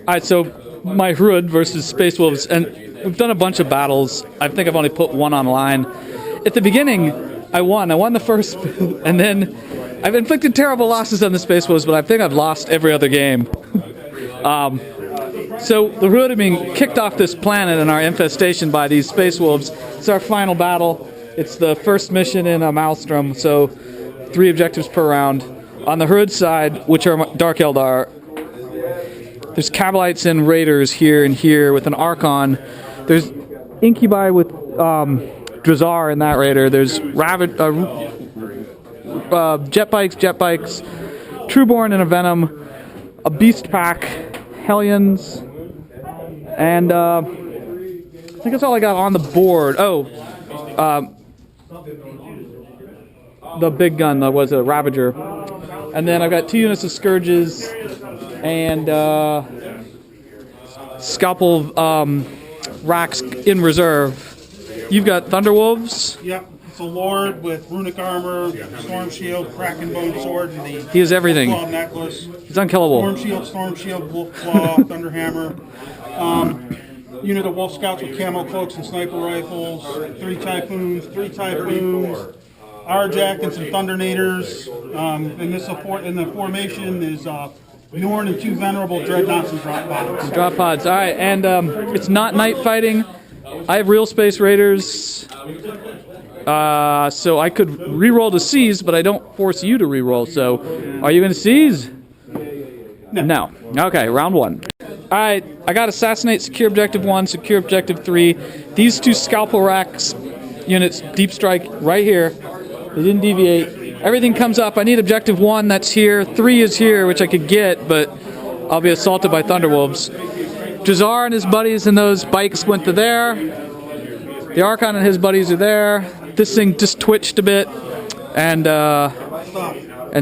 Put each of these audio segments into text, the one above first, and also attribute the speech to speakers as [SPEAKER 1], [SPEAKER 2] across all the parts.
[SPEAKER 1] Alright, so my Hrud versus Spacewolves, and we've done a bunch of battles. I think I've only put one online. At the beginning, I won. I won the first, and then I've inflicted terrible losses on the Spacewolves, but I think I've lost every other game. So the Hrud are being kicked off this planet in our infestation by these Spacewolves. It's our final battle. It's the first mission in a Maelstrom, so 3 objectives per round. On the Hrud side, which are Dark Eldar, there's Kabalites and Raiders here and here with an Archon. There's Incubi with Drazar in that Raider. There's jet bikes, Trueborn and a Venom, a Beast Pack, Hellions, and I think that's all I got on the board. Oh, the big gun was a Ravager. And then I've got 2 units of Scourges and Scalpel racks in reserve. You've got Thunderwolves.
[SPEAKER 2] Yep, it's a Lord with runic armor, storm shield, kraken bone sword, and the
[SPEAKER 1] he has everything.
[SPEAKER 2] Wolf Claw necklace.
[SPEAKER 1] He's unkillable.
[SPEAKER 2] Storm shield, wolf claw, thunder hammer. Unit of wolf scouts with camo cloaks and sniper rifles. 3 typhoons, Arjack and some thundernators. In the formation is Norn and 2 venerable dreadnoughts and drop pods.
[SPEAKER 1] Drop pods. All right, and it's not night fighting. I have real Space Raiders, so I could re-roll to seize, but I don't force you to re-roll. So, are you going to seize? No. Okay, round 1. All right, I got Assassinate, Secure Objective 1, Secure Objective 3. These 2 Scalpel Racks units, Deep Strike, right here. They didn't deviate. Everything comes up. I need Objective 1, that's here. 3 is here, which I could get, but I'll be assaulted by Thunderwolves. Drazar and his buddies and those bikes went to there. The Archon and his buddies are there. This thing just twitched a bit and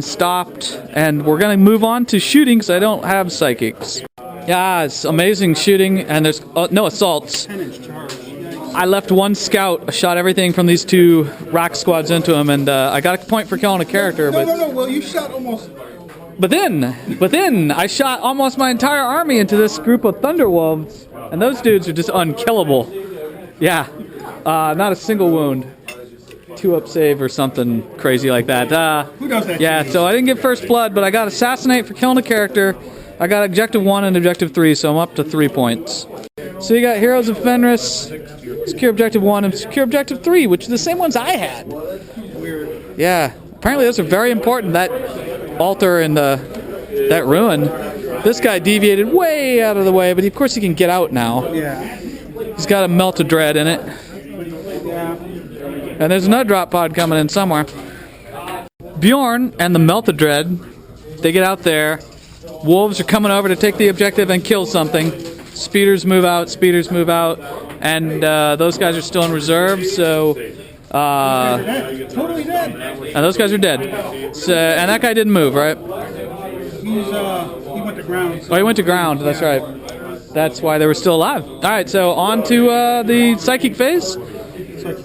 [SPEAKER 1] stopped. And we're going to move on to shooting because I don't have psychics. Yeah, it's amazing shooting, and there's no assaults. I left 1 scout. I shot everything from these 2 rack squads into him, and I got a point for killing a character.
[SPEAKER 2] No. Well, you shot almost.
[SPEAKER 1] But then I shot almost my entire army into this group of Thunderwolves, and those dudes are just unkillable. Yeah, not a single wound. 2-up save or something crazy like that.
[SPEAKER 2] Who does that?
[SPEAKER 1] Yeah, so I didn't get first blood, but I got Assassinate for killing a character. I got Objective 1 and Objective 3, so I'm up to 3 points. So you got Heroes of Fenris, Secure Objective 1, and Secure Objective 3, which are the same ones I had.
[SPEAKER 2] Weird.
[SPEAKER 1] Yeah, apparently those are very important, that altar and that ruin. This guy deviated way out of the way, but of course he can get out now.
[SPEAKER 2] Yeah.
[SPEAKER 1] He's got a Melt of Dread in it.
[SPEAKER 2] Yeah.
[SPEAKER 1] And there's another drop pod coming in somewhere. Bjorn and the Melt of Dread, they get out there. Wolves are coming over to take the objective and kill something. Speeders move out, and those guys are still in reserve, so...
[SPEAKER 2] Totally dead.
[SPEAKER 1] And those guys are dead. So, and that guy didn't move, right?
[SPEAKER 2] He went to ground.
[SPEAKER 1] Oh, he went to ground, that's right. That's why they were still alive. Alright, so on to the psychic phase.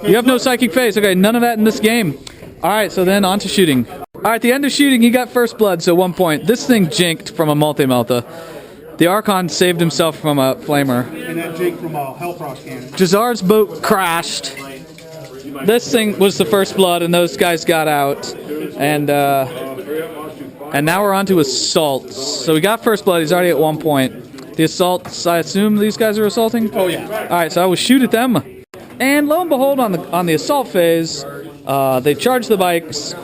[SPEAKER 1] You have no psychic phase. Okay, none of that in this game. Alright, so then on to shooting. Alright, the end of shooting, he got first blood, so 1 point. This thing jinked from a multi-melta. The Archon saved himself from a flamer.
[SPEAKER 2] And that jinked from a Hellfrost cannon.
[SPEAKER 1] Drazar's boat crashed. This thing was the first blood, and those guys got out. And now we're on to assaults. So we got first blood. He's already at 1 point. The assaults, I assume these guys are assaulting?
[SPEAKER 2] Oh, yeah.
[SPEAKER 1] All right, so I will shoot at them. And lo and behold, on the assault phase, they charge the bikes,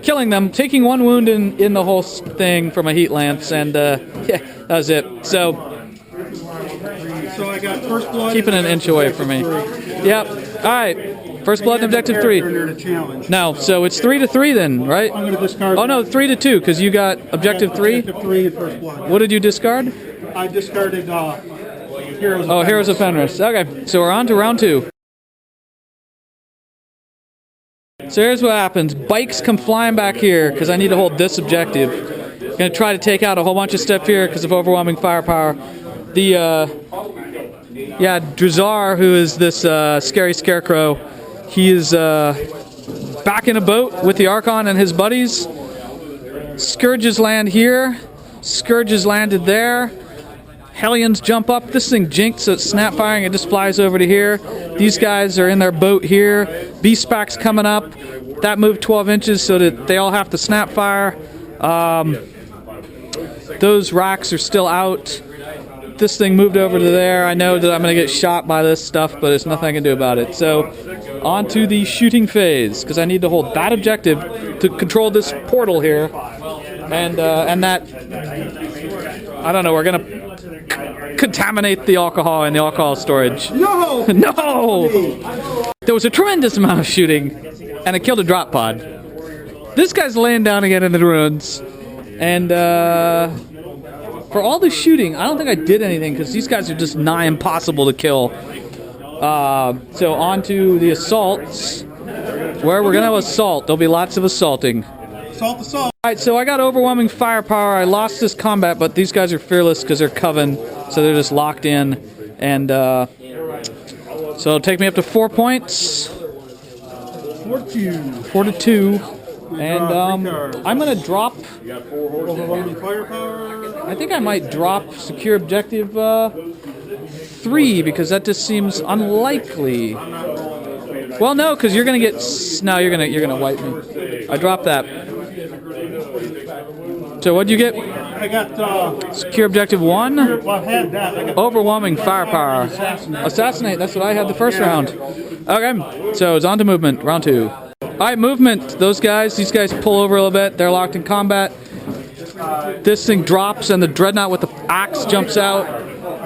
[SPEAKER 1] killing them, taking 1 wound in the whole thing from a heat lance, and yeah, that was it. So
[SPEAKER 2] I got first blood.
[SPEAKER 1] Keeping an inch away from me. Yep. All right. First blood and Objective 3. No, so it's 3-3 then, right?
[SPEAKER 2] I'm going to discard.
[SPEAKER 1] Oh no, 3-2 because you got Objective 3.
[SPEAKER 2] Objective 3 and first blood.
[SPEAKER 1] What did you discard?
[SPEAKER 2] I discarded Heroes.
[SPEAKER 1] Oh, Heroes of Fenris. Okay, so we're on to round 2. So here's what happens. Bikes come flying back here because I need to hold this objective. I'm going to try to take out a whole bunch of stuff here because of overwhelming firepower. Drazar, who is this scary scarecrow, he is back in a boat with the Archon and his buddies. Scourges land here. Scourges landed there. Hellions jump up. This thing jinks, so it's snap firing. It just flies over to here. These guys are in their boat here. Beastback's coming up. That moved 12 inches so that they all have to snap fire. Those racks are still out. This thing moved over to there. I know that I'm going to get shot by this stuff, but there's nothing I can do about it. So, on to the shooting phase, because I need to hold that objective to control this portal here. And that, I don't know, we're going to contaminate the alcohol in the alcohol storage.
[SPEAKER 2] No!
[SPEAKER 1] No! There was a tremendous amount of shooting, and it killed a drop pod. This guy's laying down again in the ruins. And, for all the shooting, I don't think I did anything because these guys are just nigh impossible to kill. So on to the assaults, where we're going to assault. There'll be lots of assaulting.
[SPEAKER 2] Assault, assault.
[SPEAKER 1] Alright, so I got overwhelming firepower. I lost this combat, but these guys are fearless because they're coven, so they're just locked in. And so it'll take me up to 4 points. 4 to 2. And I'm going to drop...
[SPEAKER 2] Overwhelming firepower.
[SPEAKER 1] I think I might drop secure objective 3 because that just seems unlikely. Well, no, because you're going to get... No, you're gonna wipe me. I dropped that. So what'd you get?
[SPEAKER 2] I got...
[SPEAKER 1] Secure objective 1?
[SPEAKER 2] Well, I had that. I got
[SPEAKER 1] Overwhelming firepower. Assassinate, that's what I had the first round. Okay, so it's on to movement, round 2. Alright, movement. These guys pull over a little bit. They're locked in combat. This thing drops and the dreadnought with the axe jumps out.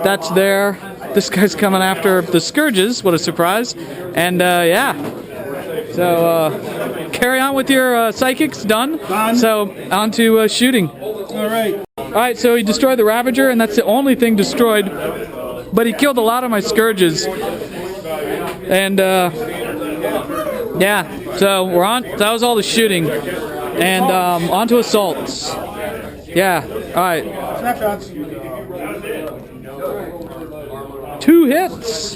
[SPEAKER 1] That's there. This guy's coming after the scourges. What a surprise. And yeah. So carry on with your psychics. Done. So on to shooting.
[SPEAKER 2] Alright.
[SPEAKER 1] Alright, so he destroyed the Ravager and that's the only thing destroyed. But he killed a lot of my scourges. And yeah, so we're on. That was all the shooting, and on to assaults. Yeah, all right.
[SPEAKER 2] Snapshots.
[SPEAKER 1] 2 hits.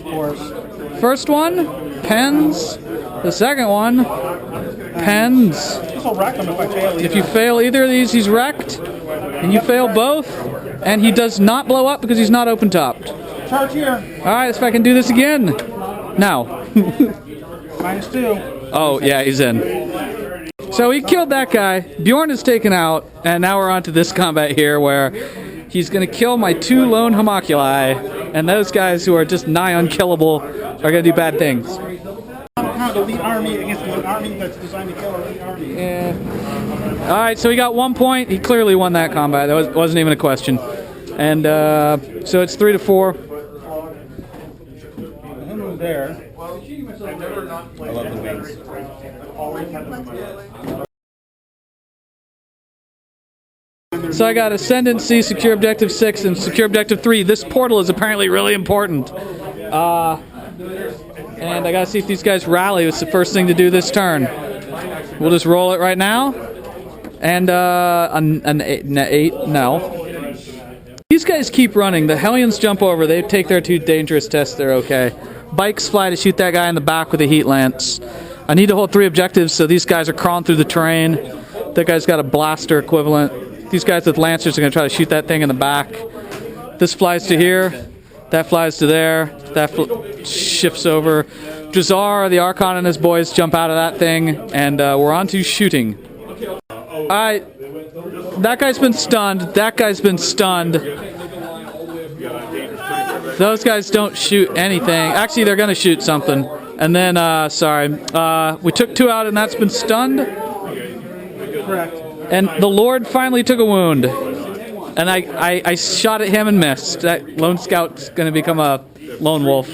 [SPEAKER 1] First one, pens. The second one, pens.
[SPEAKER 2] I'll rack him if I fail.
[SPEAKER 1] If you fail either of these, he's wrecked, and you fail both, and he does not blow up because he's not open topped.
[SPEAKER 2] Charge here.
[SPEAKER 1] All right, let's see if I can do this again. Now.
[SPEAKER 2] -2.
[SPEAKER 1] Oh, yeah, he's in. So he killed that guy. Bjorn is taken out, and now we're on to this combat here where he's going to kill my 2 lone homoculi, and those guys who are just nigh unkillable are going to do bad things.
[SPEAKER 2] The elite army against an army that's designed to kill our elite army.
[SPEAKER 1] Yeah. All right, so he got 1 point. He clearly won that combat. That wasn't even a question. And so it's 3 to 4.
[SPEAKER 2] There.
[SPEAKER 3] I love the wings.
[SPEAKER 1] So I got Ascendancy, Secure Objective 6, and Secure Objective 3. This portal is apparently really important. And I gotta see if these guys rally. It's the first thing to do this turn. We'll just roll it right now. And an 8, no. These guys keep running. The Hellions jump over. They take their 2 dangerous tests. They're okay. Bikes fly to shoot that guy in the back with a heat lance. I need to hold 3 objectives, so these guys are crawling through the terrain. That guy's got a blaster equivalent. These guys with lancers are going to try to shoot that thing in the back. This flies to here. That flies to there. That shifts over. Drazar, the Archon, and his boys jump out of that thing, and we're on to shooting. Alright. That guy's been stunned. That guy's been stunned. Those guys don't shoot anything. Actually, they're going to shoot something. And then, sorry. We took 2 out, and that's been stunned.
[SPEAKER 2] Correct.
[SPEAKER 1] And the Lord finally took a wound. And I shot at him and missed. That lone scout's going to become a lone wolf.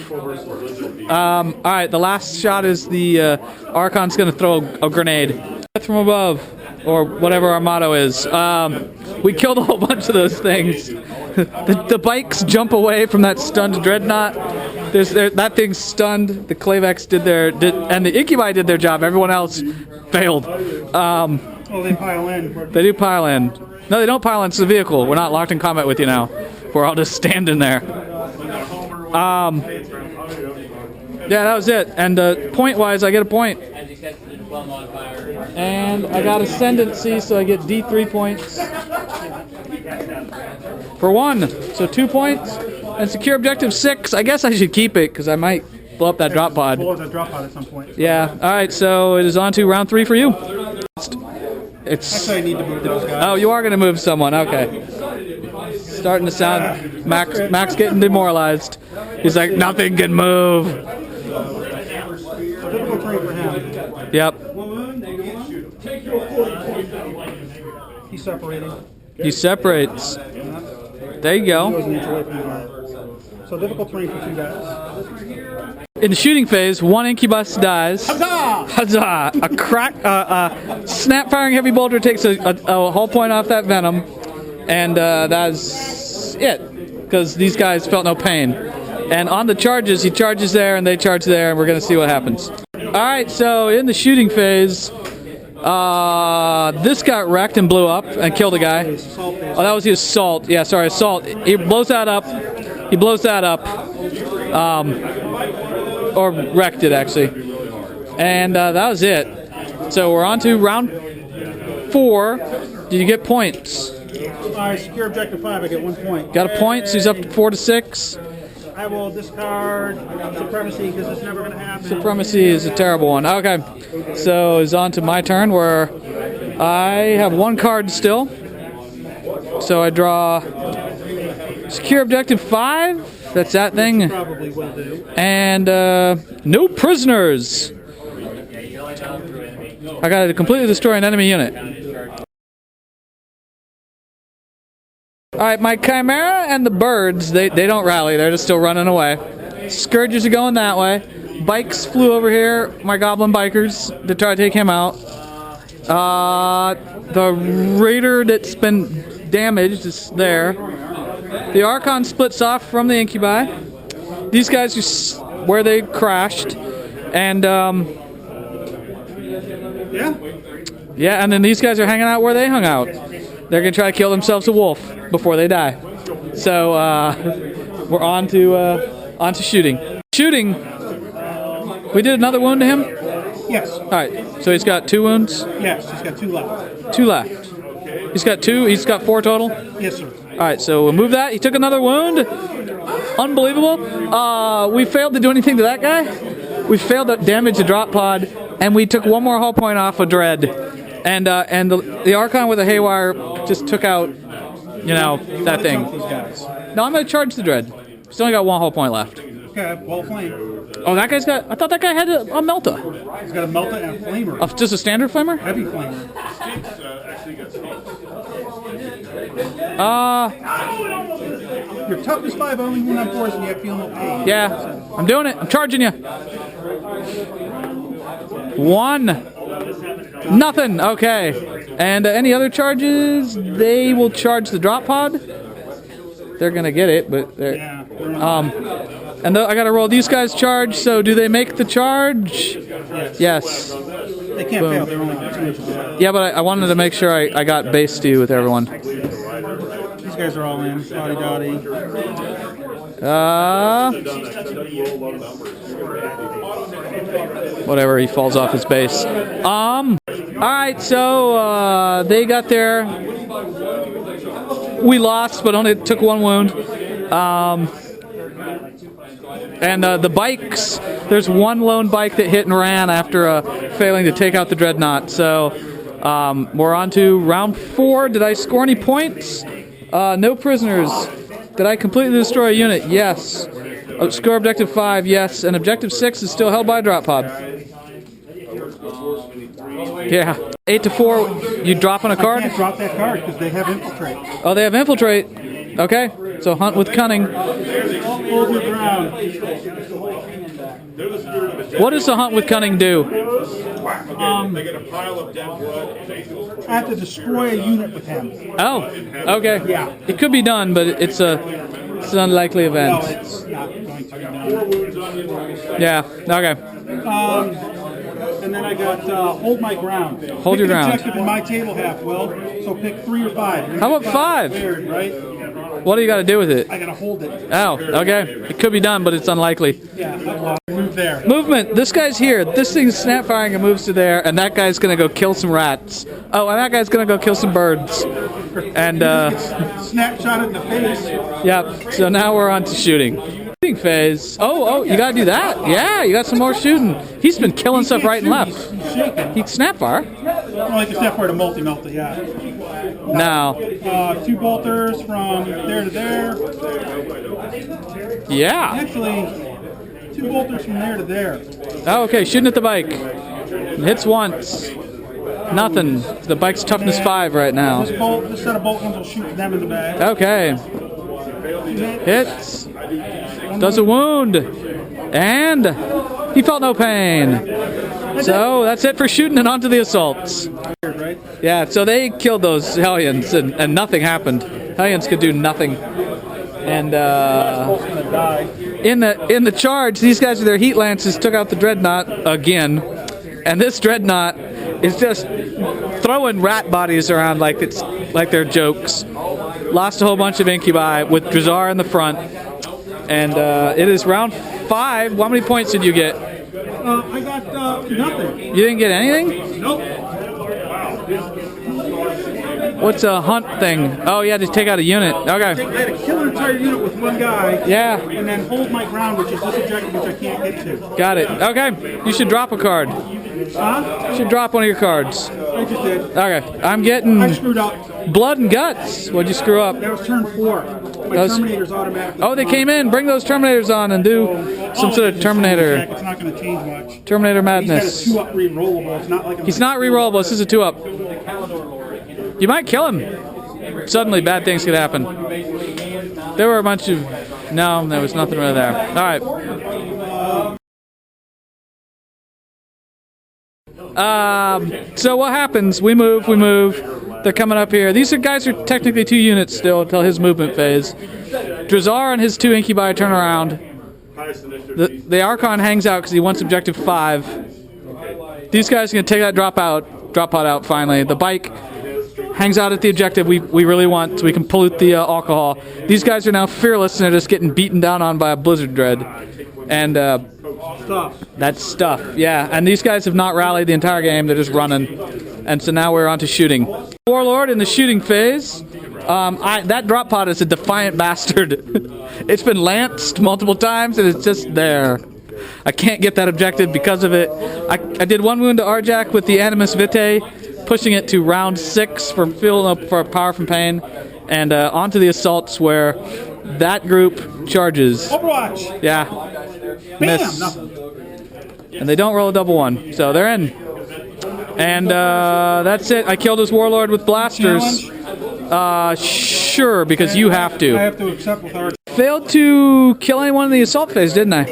[SPEAKER 1] Alright, the last shot is the Archon's going to throw a grenade. Death from above. Or whatever our motto is. We killed a whole bunch of those things. The bikes jump away from that stunned dreadnought. That thing's stunned. The Klavex and the Incubi did their job. Everyone else failed.
[SPEAKER 2] Well, they pile in.
[SPEAKER 1] They do pile in. No, they don't pile in. It's the vehicle. We're not locked in combat with you now. We're all just standing there. Yeah, that was it. And point-wise, I get a point. And I got Ascendancy, so I get D3 points. for 1. So 2 points. And secure objective 6. I guess I should keep it because I might blow up that drop pod.
[SPEAKER 2] Blow up that drop pod at some point.
[SPEAKER 1] Yeah. All right. So it is on to round 3 for you. It's.
[SPEAKER 2] Actually, I need to move those guys.
[SPEAKER 1] Oh, you are going to move someone. Okay. Starting to sound. Max getting demoralized. He's like, nothing can move.
[SPEAKER 2] Difficult terrain for him.
[SPEAKER 1] Yep.
[SPEAKER 2] He's separating.
[SPEAKER 1] He separates. There you go.
[SPEAKER 2] Goes an inch away from the guard. So difficult terrain for 2 guys.
[SPEAKER 1] In the shooting phase, 1 incubus dies.
[SPEAKER 2] Huzzah!
[SPEAKER 1] Huzzah! A crack, snap firing heavy bolter takes a whole point off that venom, and that's it. Because these guys felt no pain. And on the charges, he charges there, and they charge there, and we're gonna see what happens. All right, so in the shooting phase, this got wrecked and blew up and killed a guy. Oh, that was the assault. Yeah, sorry, assault. He blows that up. He blows that up. Or wrecked it, actually. And that was it. So we're on to round 4. Did you get points?
[SPEAKER 2] Alright, secure objective 5, I get 1 point.
[SPEAKER 1] Got a point, so he's up to 4 to 6.
[SPEAKER 2] I will discard Supremacy because it's never going to happen.
[SPEAKER 1] Supremacy is a terrible one. Okay, so it's on to my turn where I have 1 card still. So I draw secure objective 5. That's that thing.
[SPEAKER 2] Probably will do.
[SPEAKER 1] And no prisoners. I got to completely destroy an enemy unit. Alright, my Chimera and the birds, they don't rally. They're just still running away. Scourges are going that way. Bikes flew over here, my goblin bikers, to try to take him out. The raider that's been damaged is there. The Archon splits off from the Incubi. These guys are where they crashed. And, yeah, and then these guys are hanging out where they hung out. They're going to try to kill themselves a wolf before they die. So, we're on to shooting. Shooting. We did another wound to him?
[SPEAKER 2] Yes.
[SPEAKER 1] Alright, so he's got 2 wounds?
[SPEAKER 2] Yes, he's got 2 left.
[SPEAKER 1] 2 left. He's got 2? He's got 4 total?
[SPEAKER 2] Yes, sir.
[SPEAKER 1] Alright, so we'll move that. He took another wound. Unbelievable. We failed to do anything to that guy. We failed to damage the drop pod, and we took 1 more hull point off of Dread. And the Archon with a Haywire just took out, you know, that thing. No, I'm going to charge the Dread. Still only got 1 hull point left.
[SPEAKER 2] Okay, wall flame.
[SPEAKER 1] Oh, that guy's got... I thought that guy had a Melta.
[SPEAKER 2] He's got a Melta and a Flamer.
[SPEAKER 1] Just a standard Flamer?
[SPEAKER 2] Heavy Flamer. Your toughness 5 only when on force and you have feel no pain.
[SPEAKER 1] Yeah, I'm doing it. I'm charging you. 1. Nothing. Okay. And any other charges? They will charge the drop pod. They're gonna get it, but they're, and I gotta roll these guys charge. So do they make the charge? Yes.
[SPEAKER 2] They can't fail. They're only 2 inches away.
[SPEAKER 1] Yeah, but I wanted to make sure I got base stew with everyone.
[SPEAKER 2] These guys are all in. Dotty dotty.
[SPEAKER 1] Whatever, he falls off his base. Alright, so they got there. We lost, but only took 1 wound. And the bikes, there's 1 lone bike that hit and ran after failing to take out the Dreadnought. So we're on to round 4. Did I score any points? No prisoners. Did I completely destroy a unit? Yes. Score objective 5, yes. And objective 6 is still held by a drop pod. Yeah. 8 to 4, you dropping a card?
[SPEAKER 2] I can't drop that card because they have infiltrate.
[SPEAKER 1] Oh, they have infiltrate. Okay. So hunt with cunning.
[SPEAKER 2] Hold your ground.
[SPEAKER 1] What does the hunt with cunning do?
[SPEAKER 2] I have to destroy a unit with him.
[SPEAKER 1] Oh, okay.
[SPEAKER 2] Yeah.
[SPEAKER 1] It could be done, but it's an unlikely event.
[SPEAKER 2] No, it's not going to be done.
[SPEAKER 1] Yeah. Okay.
[SPEAKER 2] And then I got hold my ground.
[SPEAKER 1] Hold your ground.
[SPEAKER 2] Pick an objective in my table half, Will. So pick 3 or 5.
[SPEAKER 1] How about 5?
[SPEAKER 2] Weird, right?
[SPEAKER 1] What do you got to do with it?
[SPEAKER 2] I gotta hold it.
[SPEAKER 1] Oh, okay. It could be done, but it's unlikely.
[SPEAKER 2] Yeah, move there.
[SPEAKER 1] Movement. This guy's here. This thing's snap firing and moves to there, and that guy's gonna go kill some rats. Oh, and that guy's gonna go kill some birds. And
[SPEAKER 2] Snapshot in the face.
[SPEAKER 1] yep. So now we're on to shooting. Shooting phase. Oh, you gotta do that. Yeah, you got some more shooting. He's been killing stuff right and left.
[SPEAKER 2] He's shaking.
[SPEAKER 1] He snap fire.
[SPEAKER 2] I like the snap fire to multi-melta, yeah.
[SPEAKER 1] Now.
[SPEAKER 2] 2 bolters from there to there.
[SPEAKER 1] Yeah.
[SPEAKER 2] Actually, 2 bolters from there to there.
[SPEAKER 1] Oh, okay. Shooting at the bike. Hits once. Nothing. The bike's toughness 5 right now.
[SPEAKER 2] This set of bolt guns will shoot them in the back.
[SPEAKER 1] Okay. Hits. Does a wound. And he felt no pain. So that's it for shooting and on to the assaults. Yeah, so they killed those Hellions and nothing happened. Hellions could do nothing. And in the charge, these guys with their heat lances took out the Dreadnought again. And this Dreadnought is just throwing rat bodies around like they're jokes. Lost a whole bunch of incubi with Drazar in the front. And it is round 5. How many points did you get?
[SPEAKER 2] I got nothing.
[SPEAKER 1] You didn't get anything?
[SPEAKER 2] Nope.
[SPEAKER 1] What's a hunt thing? Oh, yeah, just take out a unit. Okay.
[SPEAKER 2] I had to kill an entire unit with one guy.
[SPEAKER 1] Yeah.
[SPEAKER 2] And then hold my ground, which is this objective, which I can't get to.
[SPEAKER 1] Got it. Okay. You should drop a card.
[SPEAKER 2] Huh?
[SPEAKER 1] You should drop one of your cards.
[SPEAKER 2] I just did.
[SPEAKER 1] Okay. I'm getting
[SPEAKER 2] I screwed up.
[SPEAKER 1] blood and guts. What'd you screw up?
[SPEAKER 2] That was turn 4. My Terminator's automatically.
[SPEAKER 1] Oh, they came in. Bring those Terminators on and do some sort of Terminator.
[SPEAKER 2] It's not going to change much.
[SPEAKER 1] Terminator
[SPEAKER 2] He's
[SPEAKER 1] madness.
[SPEAKER 2] got a 2-up re-rollable. It's not like
[SPEAKER 1] He's not re-rollable. This is a 2-up. You might kill him. Suddenly, bad things could happen. There were a bunch of... No, there was nothing really there. All right. So what happens? We move. They're coming up here. These guys are technically 2 units still until his movement phase. Drazar and his 2 incubi turn around. The Archon hangs out because he wants objective 5. These guys are going to take that drop pod out finally. The bike hangs out at the objective we really want so we can pollute the alcohol. These guys are now fearless and they're just getting beaten down on by a blizzard dread. And that's stuff, yeah. And these guys have not rallied the entire game. They're just running. And so now we're on to shooting. Warlord in the shooting phase. That drop pod is a defiant bastard. It's been lanced multiple times and it's just there. I can't get that objective because of it. I did 1 wound to Arjak with the Animus Vitae, pushing it to round 6 for filling up for power from pain, and onto the assaults where that group charges.
[SPEAKER 2] Overwatch.
[SPEAKER 1] Yeah. Miss.
[SPEAKER 2] Nothing.
[SPEAKER 1] And they don't roll a double 1, so they're in. And that's it. I killed his warlord with blasters. Sure, because you have to.
[SPEAKER 2] I have to accept with our.
[SPEAKER 1] Failed to kill anyone in the assault phase, didn't I?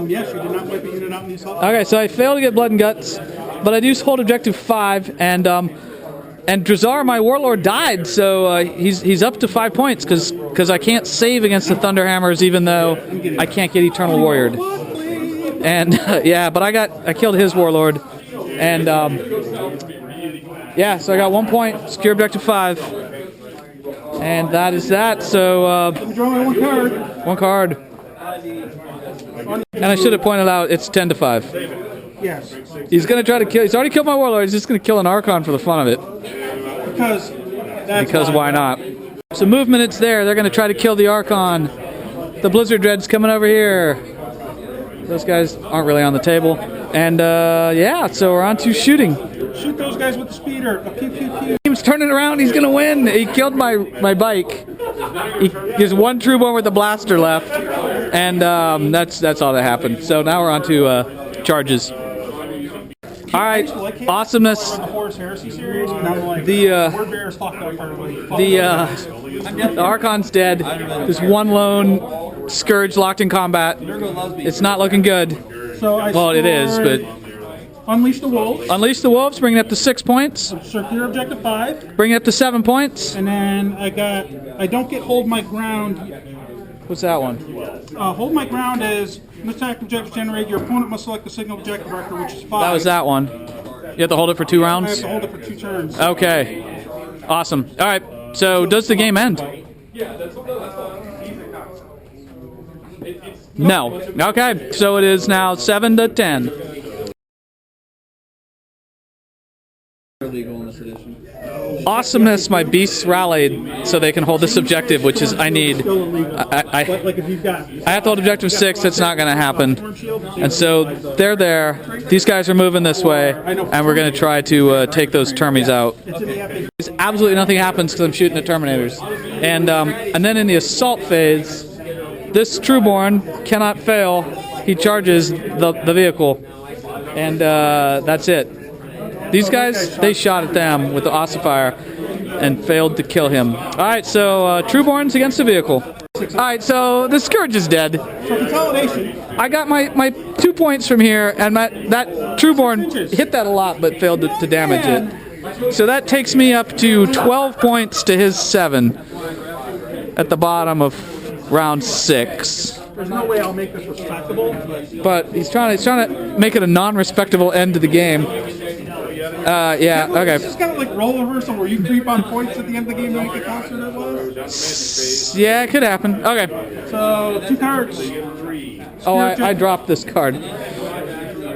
[SPEAKER 2] Yes, you did not wipe a unit out in the assault.
[SPEAKER 1] Okay, so I failed to get blood and guts, but I do hold objective 5, and Drazar, my warlord, died, so he's up to 5 points because I can't save against the Thunderhammers, even though I can't get Eternal Warriored. And yeah, but I killed his warlord, and yeah, so I got 1 point, secure objective 5, and that is that. So
[SPEAKER 2] Draw 1 card.
[SPEAKER 1] 1 card. And I should have pointed out it's 10 to 5.
[SPEAKER 2] Yes.
[SPEAKER 1] He's gonna try to kill. He's already killed my warlord. He's just gonna kill an Archon for the fun of it.
[SPEAKER 2] Because
[SPEAKER 1] why not? So movement, it's there. They're gonna try to kill the Archon. The Blizzard Dread's coming over here. Those guys aren't really on the table. And yeah, so we're on to shooting.
[SPEAKER 2] Shoot those guys with the speeder. Pew, pew, pew.
[SPEAKER 1] Team's turning around. He's gonna win. He killed my bike. There's 1 true one with the blaster left, and that's all that happened. So now we're on to charges. All right, awesomeness. The Archon's dead. There's 1 lone Scourge locked in combat. It's not looking good. Well, it is, but
[SPEAKER 2] Unleash the Wolves.
[SPEAKER 1] Unleash the Wolves, bring it up to 6 points.
[SPEAKER 2] Secure objective 5.
[SPEAKER 1] Bring it up to 7 points.
[SPEAKER 2] And then I don't get hold my ground.
[SPEAKER 1] What's that one?
[SPEAKER 2] Hold my ground is an attack objective generated. Your opponent must select the signal objective record, which is 5.
[SPEAKER 1] That was that one. You have to hold it for 2 rounds?
[SPEAKER 2] I have to hold it for 2 turns.
[SPEAKER 1] Okay. Awesome. All right. So does the game end? No. Okay, so it is now 7-10. Awesomeness, my beasts rallied so they can hold this objective, which is I need.
[SPEAKER 2] Still illegal.
[SPEAKER 1] I
[SPEAKER 2] Like if you've got.
[SPEAKER 1] I have to hold objective 6. That's not going to happen. And so they're there. These guys are moving this way, and we're going to try to take those termies out. Absolutely nothing happens because I'm shooting at Terminators. And then in the assault phase, this Trueborn cannot fail. He charges the vehicle, and that's it. These guys, they shot at them with the ossifier and failed to kill him. All right, so Trueborn's against the vehicle. All right, so the Scourge is dead.
[SPEAKER 2] For consolidation.
[SPEAKER 1] I got my 2 points from here, and that Trueborn hit that a lot but failed to damage it. So that takes me up to 12 points to his 7 at the bottom of round 6.
[SPEAKER 2] There's no way I'll make this respectable.
[SPEAKER 1] But he's trying to make it a non-respectable end to the game. Yeah, okay.
[SPEAKER 2] It's just kind of like role reversal where you creep on points at the end of the game to make it closer than it was.
[SPEAKER 1] Yeah, it could happen. Okay.
[SPEAKER 2] So 2 cards.
[SPEAKER 1] Oh, I dropped this card.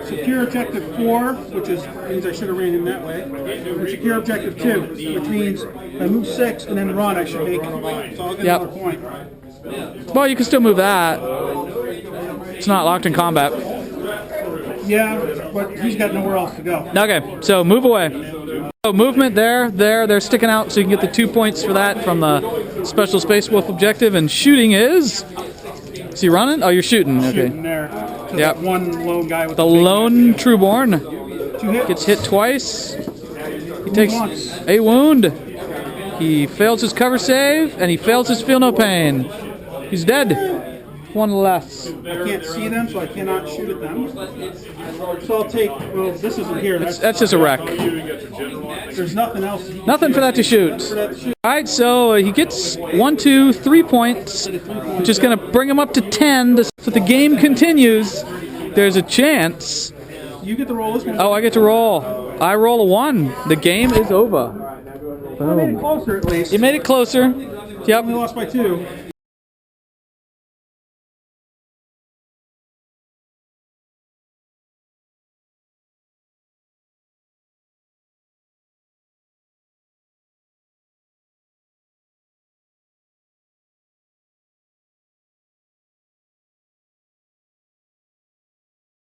[SPEAKER 2] Secure objective 4, which means I should have ran in that way. And secure objective 2, which means if I move 6 and then run, I should make it. So I'll get another point.
[SPEAKER 1] Well, you can still move that. It's not locked in combat.
[SPEAKER 2] Yeah, but he's got nowhere else to go.
[SPEAKER 1] Okay, so move away. So movement there, they're sticking out, so you can get the 2 points for that from the special Space Wolf objective. And shooting is he running? Oh, you're shooting. Okay.
[SPEAKER 2] Shooting there. So
[SPEAKER 1] Yep.
[SPEAKER 2] that one lone guy with
[SPEAKER 1] The
[SPEAKER 2] big
[SPEAKER 1] lone Trueborn
[SPEAKER 2] 2 hits.
[SPEAKER 1] gets hit twice. He takes
[SPEAKER 2] once.
[SPEAKER 1] a wound. He fails his cover save, and he fails his feel no pain. He's dead. 1 less.
[SPEAKER 2] I can't see them, so I cannot shoot at them. So I'll take. Well, this isn't here.
[SPEAKER 1] That's just a wreck.
[SPEAKER 2] There's nothing else.
[SPEAKER 1] Nothing for that to shoot. All right, so he gets 1, 2, 3 points, which is going to bring him up to 10. So the game continues. There's a chance.
[SPEAKER 2] You get to roll this one.
[SPEAKER 1] Oh, I get to roll. I roll a 1. The game is over.
[SPEAKER 2] I made it closer at least.
[SPEAKER 1] You made it closer. Yep.
[SPEAKER 2] We lost by 2.